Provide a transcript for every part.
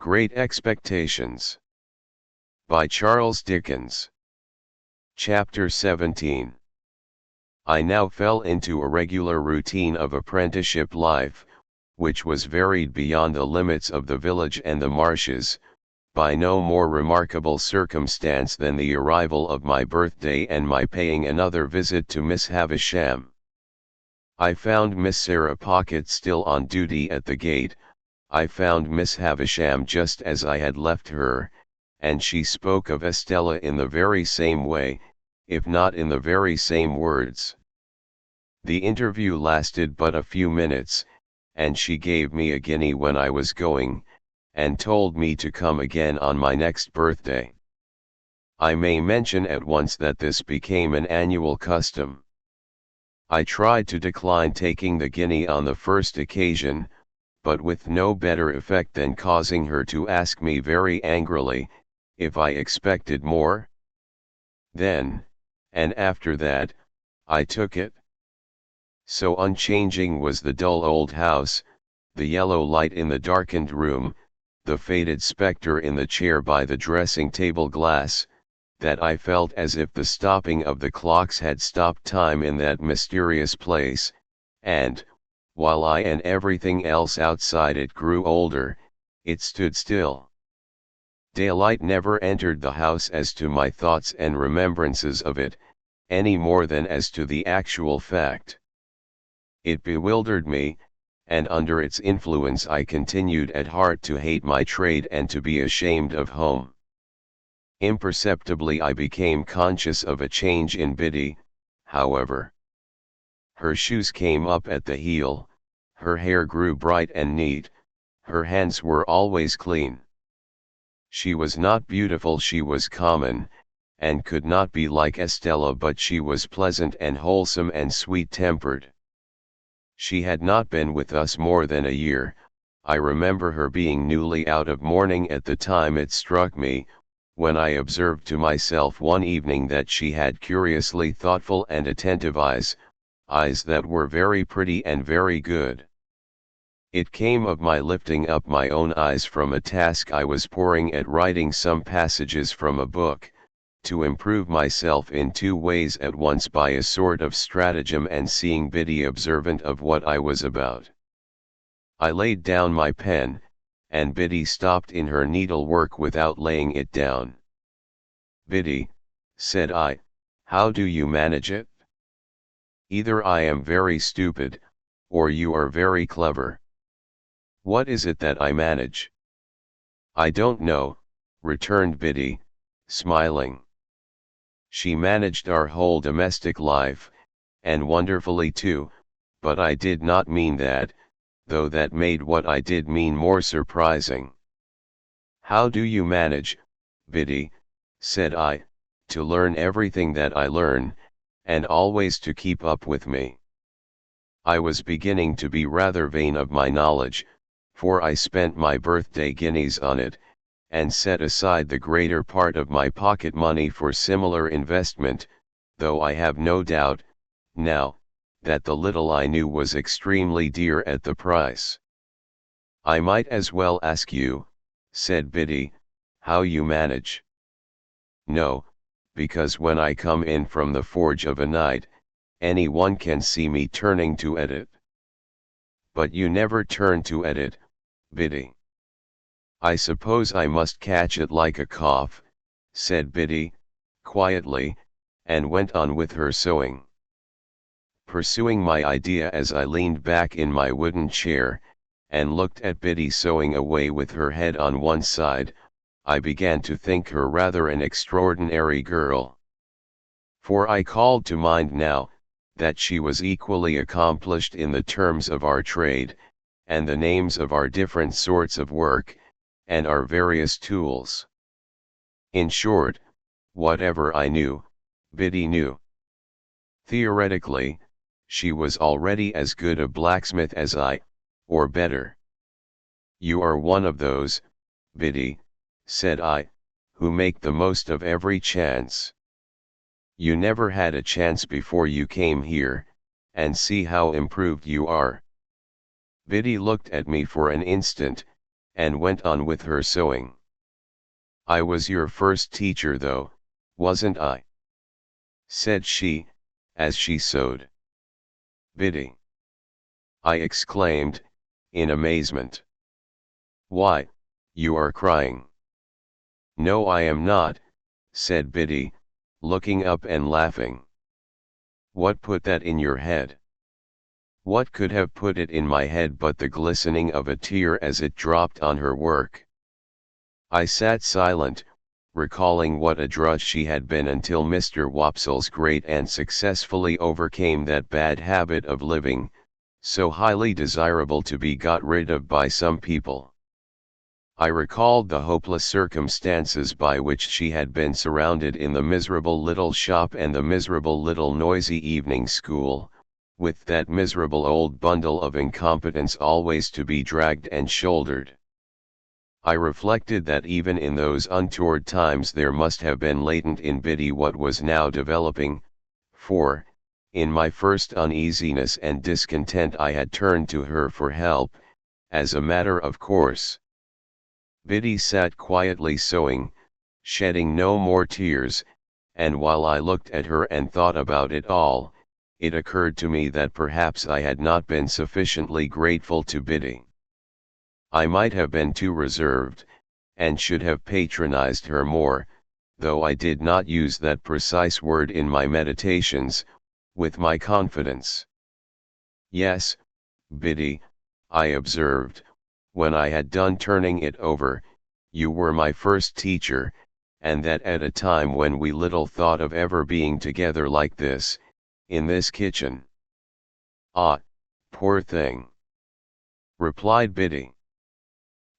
Great Expectations. By Charles Dickens. Chapter 17. I now fell into a regular routine of apprenticeship life, which was varied beyond the limits of the village and the marshes, by no more remarkable circumstance than the arrival of my birthday and my paying another visit to Miss Havisham. I found Miss Sarah Pocket still on duty at the gate. I found Miss Havisham just as I had left her, and she spoke of Estella in the very same way, if not in the very same words. The interview lasted but a few minutes, and she gave me a guinea when I was going, and told me to come again on my next birthday. I may mention at once that this became an annual custom. I tried to decline taking the guinea on the first occasion, but with no better effect than causing her to ask me very angrily, if I expected more. Then, and after that, I took it. So unchanging was the dull old house, the yellow light in the darkened room, the faded spectre in the chair by the dressing-table glass, that I felt as if the stopping of the clocks had stopped time in that mysterious place, and, while I and everything else outside it grew older, it stood still. Daylight never entered the house as to my thoughts and remembrances of it, any more than as to the actual fact. It bewildered me, and under its influence I continued at heart to hate my trade and to be ashamed of home. Imperceptibly I became conscious of a change in Biddy, however. Her shoes came up at the heel, her hair grew bright and neat, her hands were always clean. She was not beautiful, she was common, and could not be like Estella, but she was pleasant and wholesome and sweet-tempered. She had not been with us more than a year. I remember her being newly out of mourning at the time it struck me, when I observed to myself one evening that she had curiously thoughtful and attentive eyes that were very pretty and very good. It came of my lifting up my own eyes from a task I was pouring at writing some passages from a book, to improve myself in two ways at once by a sort of stratagem and seeing Biddy observant of what I was about. I laid down my pen, and Biddy stopped in her needlework without laying it down. "Biddy," said I, "how do you manage it? Either I am very stupid, or you are very clever. What is it that I manage?" "I don't know," returned Biddy, smiling. She managed our whole domestic life, and wonderfully too, but I did not mean that, though that made what I did mean more surprising. "How do you manage, Biddy," said I, "to learn everything that I learn, and always to keep up with me?" I was beginning to be rather vain of my knowledge, for I spent my birthday guineas on it, and set aside the greater part of my pocket money for similar investment, though I have no doubt, now, that the little I knew was extremely dear at the price. "I might as well ask you," said Biddy, "how you manage." "No, because when I come in from the forge of a night, any one can see me turning to edit." "But you never turn to edit, Biddy." "I suppose I must catch it like a cough," said Biddy, quietly, and went on with her sewing. Pursuing my idea as I leaned back in my wooden chair, and looked at Biddy sewing away with her head on one side, I began to think her rather an extraordinary girl. For I called to mind now, that she was equally accomplished in the terms of our trade, and the names of our different sorts of work, and our various tools. In short, whatever I knew, Biddy knew. Theoretically, she was already as good a blacksmith as I, or better. "You are one of those, Biddy," said I, "who make the most of every chance. You never had a chance before you came here, and see how improved you are." Biddy looked at me for an instant, and went on with her sewing. "I was your first teacher though, wasn't I?" said she, as she sewed. "Biddy!" I exclaimed, in amazement. "Why, you are crying." "No, I am not," said Biddy, looking up and laughing. "What put that in your head?" What could have put it in my head but the glistening of a tear as it dropped on her work? I sat silent, recalling what a drudge she had been until Mr. Wopsle's great aunt successfully overcame that bad habit of living, so highly desirable to be got rid of by some people. I recalled the hopeless circumstances by which she had been surrounded in the miserable little shop and the miserable little noisy evening school, with that miserable old bundle of incompetence always to be dragged and shouldered. I reflected that even in those untoward times there must have been latent in Biddy what was now developing, for, in my first uneasiness and discontent I had turned to her for help, as a matter of course. Biddy sat quietly sewing, shedding no more tears, and while I looked at her and thought about it all, it occurred to me that perhaps I had not been sufficiently grateful to Biddy. I might have been too reserved, and should have patronized her more, though I did not use that precise word in my meditations, with my confidence. "Yes, Biddy," I observed, when I had done turning it over, "you were my first teacher, and that at a time when we little thought of ever being together like this, in this kitchen." "Ah, poor thing," replied Biddy.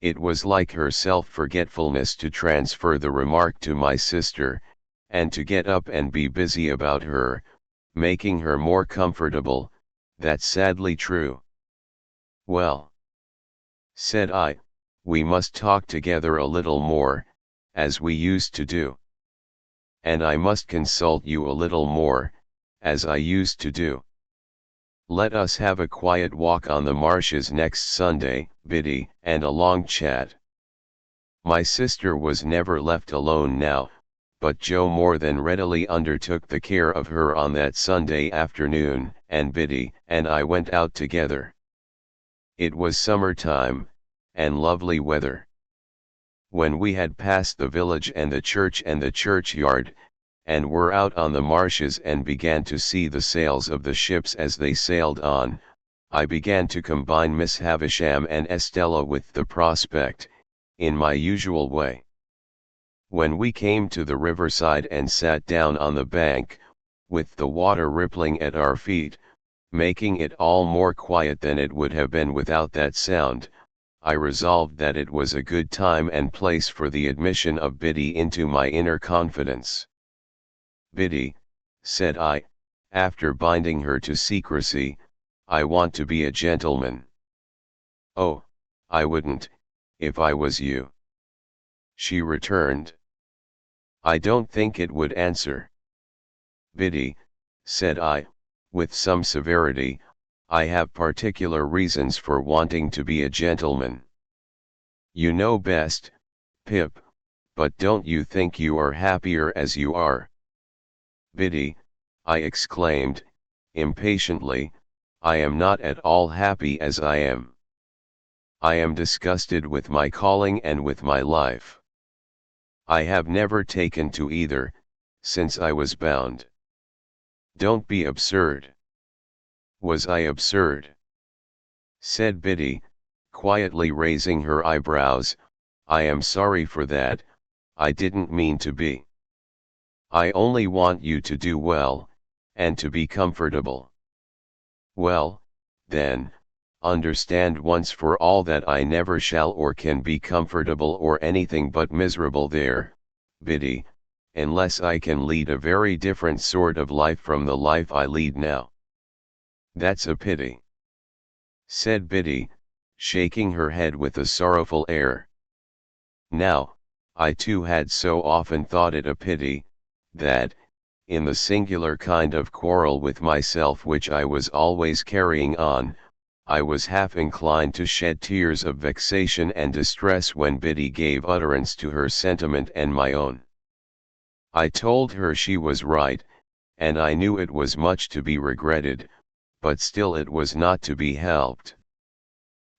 It was like her self-forgetfulness to transfer the remark to my sister, and to get up and be busy about her, making her more comfortable. "That's sadly true." "Well," said I, "we must talk together a little more, as we used to do. And I must consult you a little more, as I used to do. Let us have a quiet walk on the marshes next Sunday, Biddy, and a long chat." My sister was never left alone now, but Joe more than readily undertook the care of her on that Sunday afternoon, and Biddy and I went out together. It was summer time, and lovely weather. When we had passed the village and the church and the churchyard, and were out on the marshes and began to see the sails of the ships as they sailed on, I began to combine Miss Havisham and Estella with the prospect, in my usual way. When we came to the riverside and sat down on the bank, with the water rippling at our feet, making it all more quiet than it would have been without that sound, I resolved that it was a good time and place for the admission of Biddy into my inner confidence. "Biddy," said I, after binding her to secrecy, "I want to be a gentleman." "Oh, I wouldn't, if I was you," she returned. "I don't think it would answer." "Biddy," said I, with some severity, "I have particular reasons for wanting to be a gentleman." "You know best, Pip, but don't you think you are happier as you are?" "Biddy," I exclaimed, impatiently, "I am not at all happy as I am. I am disgusted with my calling and with my life. I have never taken to either, since I was bound." "Don't be absurd." "Was I absurd?" said Biddy, quietly raising her eyebrows. "I am sorry for that, I didn't mean to be. I only want you to do well, and to be comfortable." "Well, then, understand once for all that I never shall or can be comfortable or anything but miserable there, Biddy, unless I can lead a very different sort of life from the life I lead now." "That's a pity," said Biddy, shaking her head with a sorrowful air. Now, I too had so often thought it a pity, that, in the singular kind of quarrel with myself which I was always carrying on, I was half inclined to shed tears of vexation and distress when Biddy gave utterance to her sentiment and my own. I told her she was right, and I knew it was much to be regretted, but still it was not to be helped.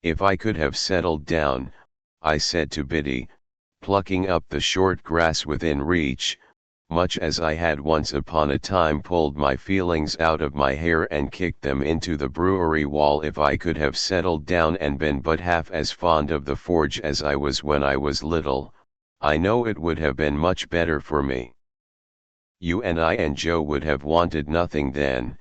If I could have settled down, I said to Biddy, plucking up the short grass within reach, much as I had once upon a time pulled my feelings out of my hair and kicked them into the brewery wall, if I could have settled down and been but half as fond of the forge as I was when I was little, I know it would have been much better for me. You and I and Joe would have wanted nothing then,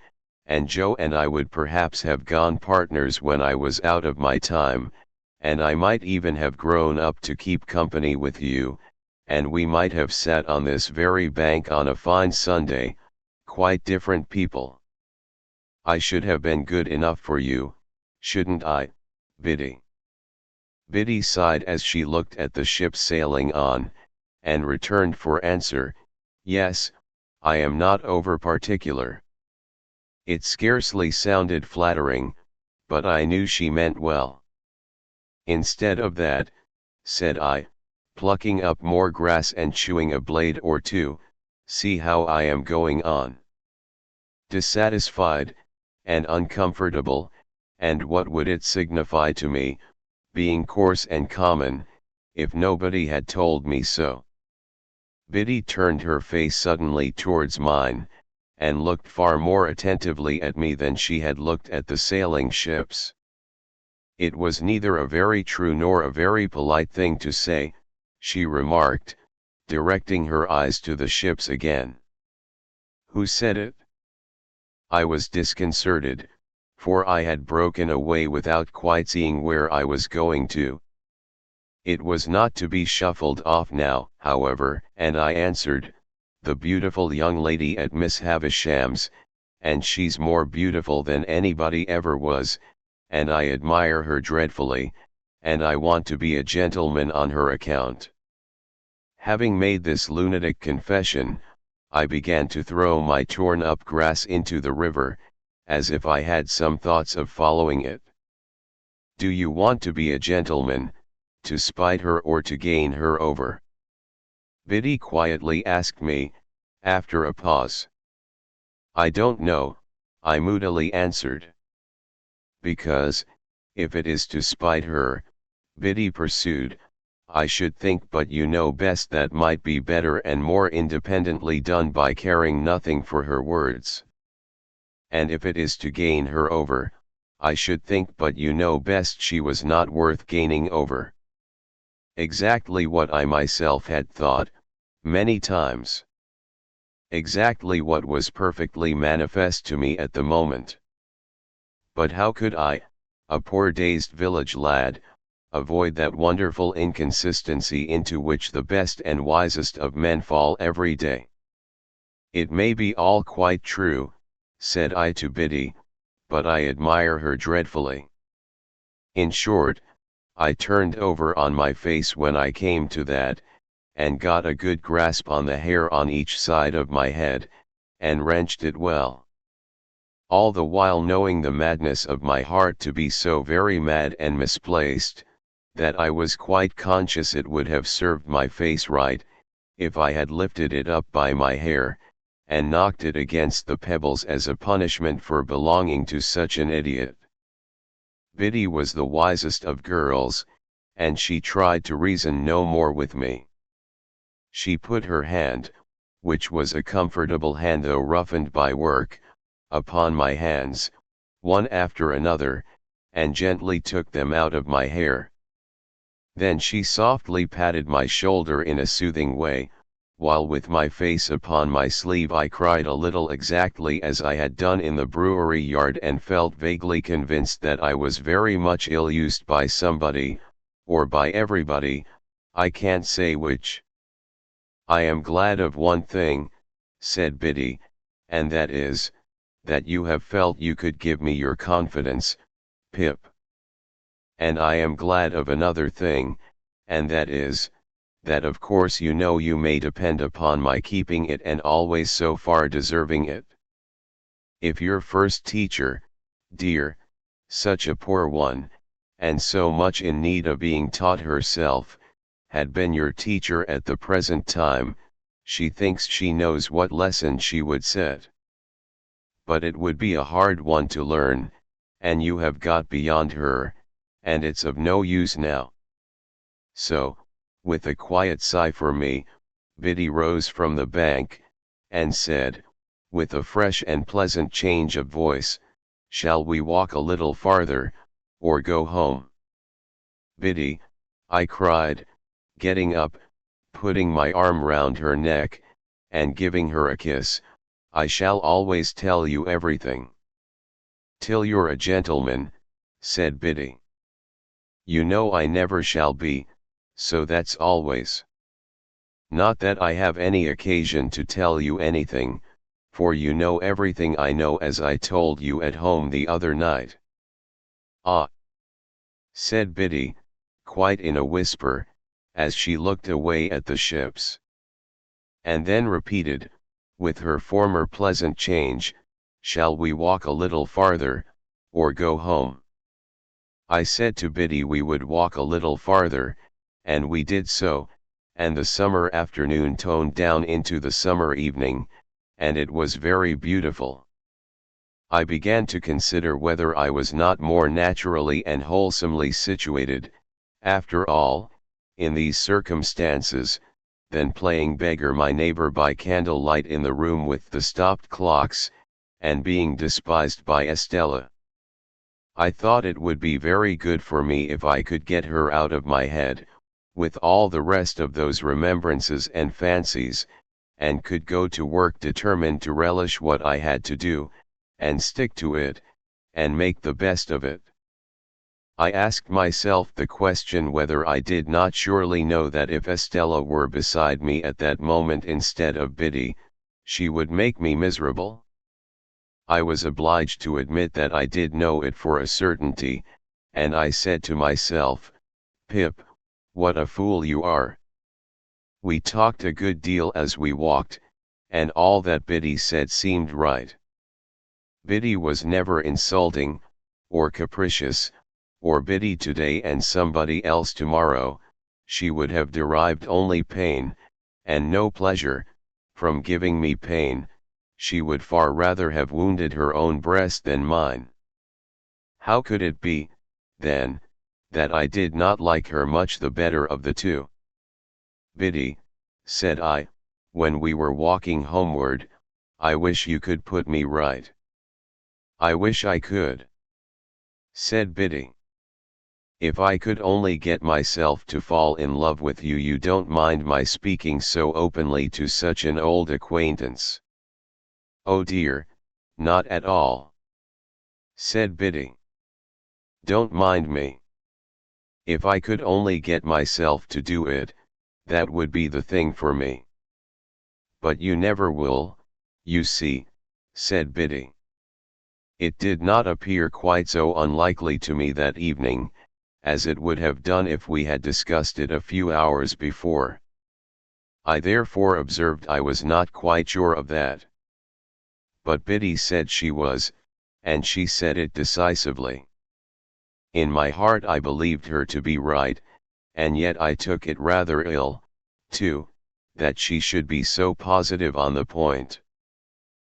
and Joe and I would perhaps have gone partners when I was out of my time, and I might even have grown up to keep company with you, and we might have sat on this very bank on a fine Sunday, quite different people. I should have been good enough for you, shouldn't I, Biddy? Biddy sighed as she looked at the ship sailing on, and returned for answer, yes, I am not over particular. It scarcely sounded flattering, but I knew she meant well. Instead of that, said I, plucking up more grass and chewing a blade or two, see how I am going on. Dissatisfied, and uncomfortable, and what would it signify to me, being coarse and common, if nobody had told me so? Biddy turned her face suddenly towards mine, and looked far more attentively at me than she had looked at the sailing ships. It was neither a very true nor a very polite thing to say, she remarked, directing her eyes to the ships again. Who said it? I was disconcerted, for I had broken away without quite seeing where I was going to. It was not to be shuffled off now, however, and I answered, the beautiful young lady at Miss Havisham's, and she's more beautiful than anybody ever was, and I admire her dreadfully, and I want to be a gentleman on her account. Having made this lunatic confession, I began to throw my torn-up grass into the river, as if I had some thoughts of following it. Do you want to be a gentleman, to spite her or to gain her over? Biddy quietly asked me, after a pause. I don't know, I moodily answered. Because, if it is to spite her, Biddy pursued, I should think, but you know best, that might be better and more independently done by caring nothing for her words. And if it is to gain her over, I should think, but you know best, she was not worth gaining over. Exactly what I myself had thought, many times. Exactly what was perfectly manifest to me at the moment. But how could I, a poor dazed village lad, avoid that wonderful inconsistency into which the best and wisest of men fall every day? It may be all quite true, said I to Biddy, but I admire her dreadfully. In short, I turned over on my face when I came to that, and got a good grasp on the hair on each side of my head, and wrenched it well. All the while knowing the madness of my heart to be so very mad and misplaced, that I was quite conscious it would have served my face right, if I had lifted it up by my hair, and knocked it against the pebbles as a punishment for belonging to such an idiot. Biddy was the wisest of girls, and she tried to reason no more with me. She put her hand, which was a comfortable hand though roughened by work, upon my hands, one after another, and gently took them out of my hair. Then she softly patted my shoulder in a soothing way, while with my face upon my sleeve I cried a little, exactly as I had done in the brewery yard, and felt vaguely convinced that I was very much ill-used by somebody, or by everybody, I can't say which. I am glad of one thing, said Biddy, and that is, that you have felt you could give me your confidence, Pip. And I am glad of another thing, and that is, that of course you know you may depend upon my keeping it, and always so far deserving it. If your first teacher, dear, such a poor one, and so much in need of being taught herself, had been your teacher at the present time, she thinks she knows what lesson she would set. But it would be a hard one to learn, and you have got beyond her, and it's of no use now. So, with a quiet sigh for me, Biddy rose from the bank, and said, with a fresh and pleasant change of voice, "Shall we walk a little farther, or go home?" "Biddy," I cried, getting up, putting my arm round her neck, and giving her a kiss, "I shall always tell you everything." "Till you're a gentleman," said Biddy. "You know I never shall be, so that's always. Not that I have any occasion to tell you anything, for you know everything I know, as I told you at home the other night." "Ah," said Biddy, quite in a whisper, as she looked away at the ships. And then repeated, with her former pleasant change, "Shall we walk a little farther, or go home?" I said to Biddy we would walk a little farther, and we did so, and the summer afternoon toned down into the summer evening, and it was very beautiful. I began to consider whether I was not more naturally and wholesomely situated, after all, in these circumstances, than playing beggar my neighbor by candlelight in the room with the stopped clocks, and being despised by Estella. I thought it would be very good for me if I could get her out of my head, with all the rest of those remembrances and fancies, and could go to work determined to relish what I had to do, and stick to it, and make the best of it. I asked myself the question whether I did not surely know that if Estella were beside me at that moment instead of Biddy, she would make me miserable. I was obliged to admit that I did know it for a certainty, and I said to myself, "Pip, what a fool you are." We talked a good deal as we walked, and all that Biddy said seemed right. Biddy was never insulting, or capricious, or Biddy today and somebody else tomorrow. She would have derived only pain, and no pleasure, from giving me pain. She would far rather have wounded her own breast than mine. How could it be, then, that I did not like her much the better of the two? "Biddy," said I, when we were walking homeward, "I wish you could put me right." "I wish I could," said Biddy. "If I could only get myself to fall in love with you. You don't mind my speaking so openly to such an old acquaintance?" "Oh dear, not at all," said Biddy. "Don't mind me. If I could only get myself to do it, that would be the thing for me." "But you never will, you see," said Biddy. It did not appear quite so unlikely to me that evening, as it would have done if we had discussed it a few hours before. I therefore observed I was not quite sure of that. But Biddy said she was, and she said it decisively. In my heart I believed her to be right, and yet I took it rather ill, too, that she should be so positive on the point.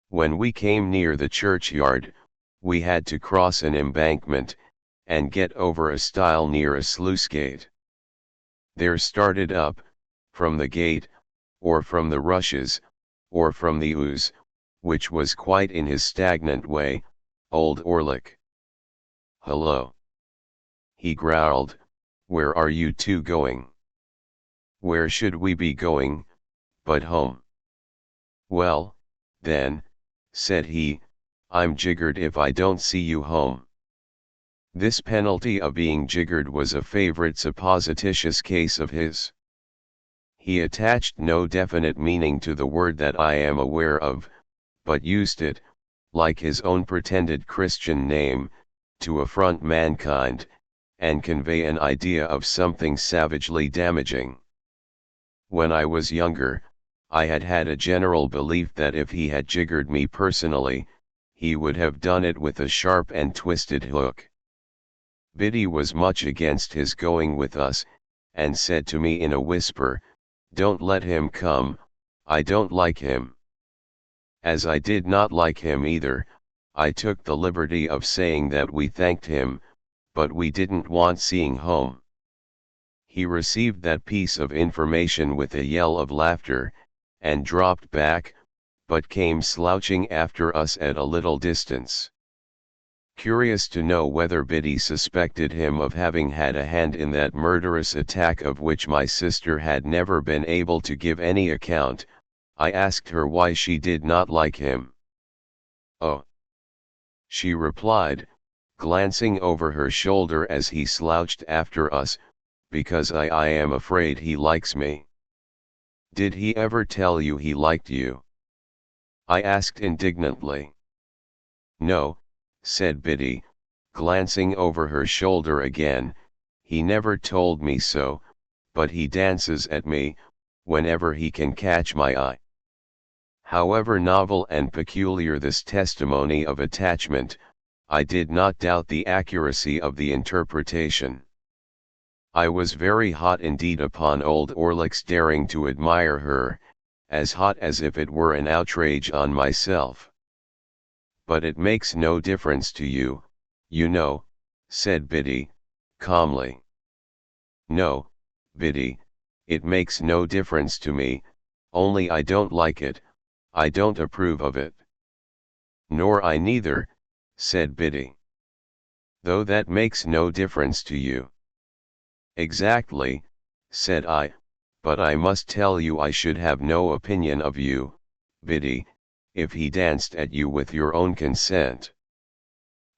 When we came near the churchyard, we had to cross an embankment, and get over a stile near a sluice gate. There started up, from the gate, or from the rushes, or from the ooze, which was quite in his stagnant way, old Orlick. "Hullo," he growled, "where are you two going?" "Where should we be going, but home?" "Well, then," said he, "I'm jiggered if I don't see you home." This penalty of being jiggered was a favorite supposititious case of his. He attached no definite meaning to the word that I am aware of, but used it, like his own pretended Christian name, to affront mankind, and convey an idea of something savagely damaging. When I was younger, I had had a general belief that if he had jiggered me personally, he would have done it with a sharp and twisted hook. Biddy was much against his going with us, and said to me in a whisper, "Don't let him come, I don't like him." As I did not like him either, I took the liberty of saying that we thanked him, but we didn't want seeing home. He received that piece of information with a yell of laughter, and dropped back, but came slouching after us at a little distance. Curious to know whether Biddy suspected him of having had a hand in that murderous attack of which my sister had never been able to give any account, I asked her why she did not like him. "Oh," she replied, glancing over her shoulder as he slouched after us, "because I am afraid he likes me." "Did he ever tell you he liked you?" I asked indignantly. "No," said Biddy, glancing over her shoulder again, "he never told me so, but he dances at me, whenever he can catch my eye." However novel and peculiar this testimony of attachment, I did not doubt the accuracy of the interpretation. I was very hot indeed upon old Orlick's daring to admire her, as hot as if it were an outrage on myself. "But it makes no difference to you, you know," said Biddy, calmly. "No, Biddy, it makes no difference to me, only I don't like it, I don't approve of it." "Nor I neither," said Biddy. "Though that makes no difference to you." "Exactly," said I, "but I must tell you I should have no opinion of you, Biddy, if he danced at you with your own consent."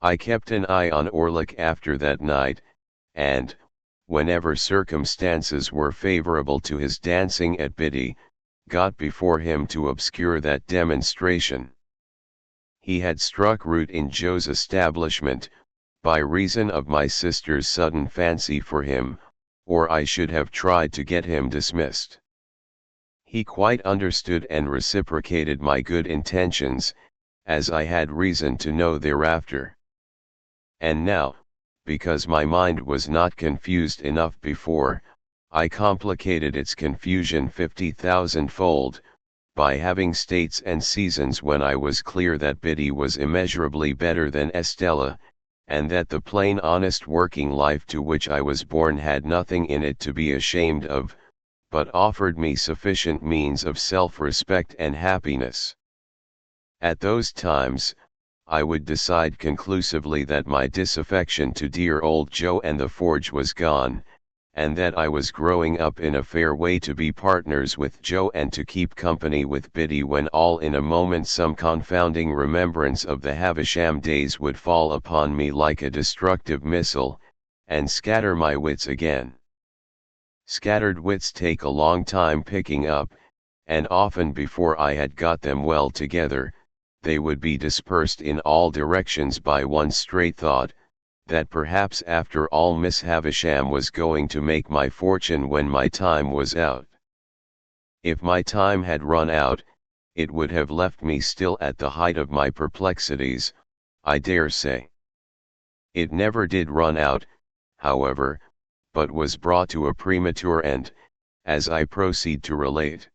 I kept an eye on Orlick after that night, and, whenever circumstances were favorable to his dancing at Biddy, got before him to obscure that demonstration. He had struck root in Joe's establishment, by reason of my sister's sudden fancy for him, or I should have tried to get him dismissed. He quite understood and reciprocated my good intentions, as I had reason to know thereafter. And now, because my mind was not confused enough before, I complicated its confusion 50,000-fold, by having states and seasons when I was clear that Biddy was immeasurably better than Estella, and that the plain honest working life to which I was born had nothing in it to be ashamed of, but offered me sufficient means of self-respect and happiness. At those times, I would decide conclusively that my disaffection to dear old Joe and the forge was gone, and that I was growing up in a fair way to be partners with Joe and to keep company with Biddy, when all in a moment some confounding remembrance of the Havisham days would fall upon me like a destructive missile, and scatter my wits again. Scattered wits take a long time picking up, and often before I had got them well together, they would be dispersed in all directions by one straight thought, that perhaps after all Miss Havisham was going to make my fortune when my time was out. If my time had run out, it would have left me still at the height of my perplexities, I dare say. It never did run out, however, but was brought to a premature end, as I proceed to relate.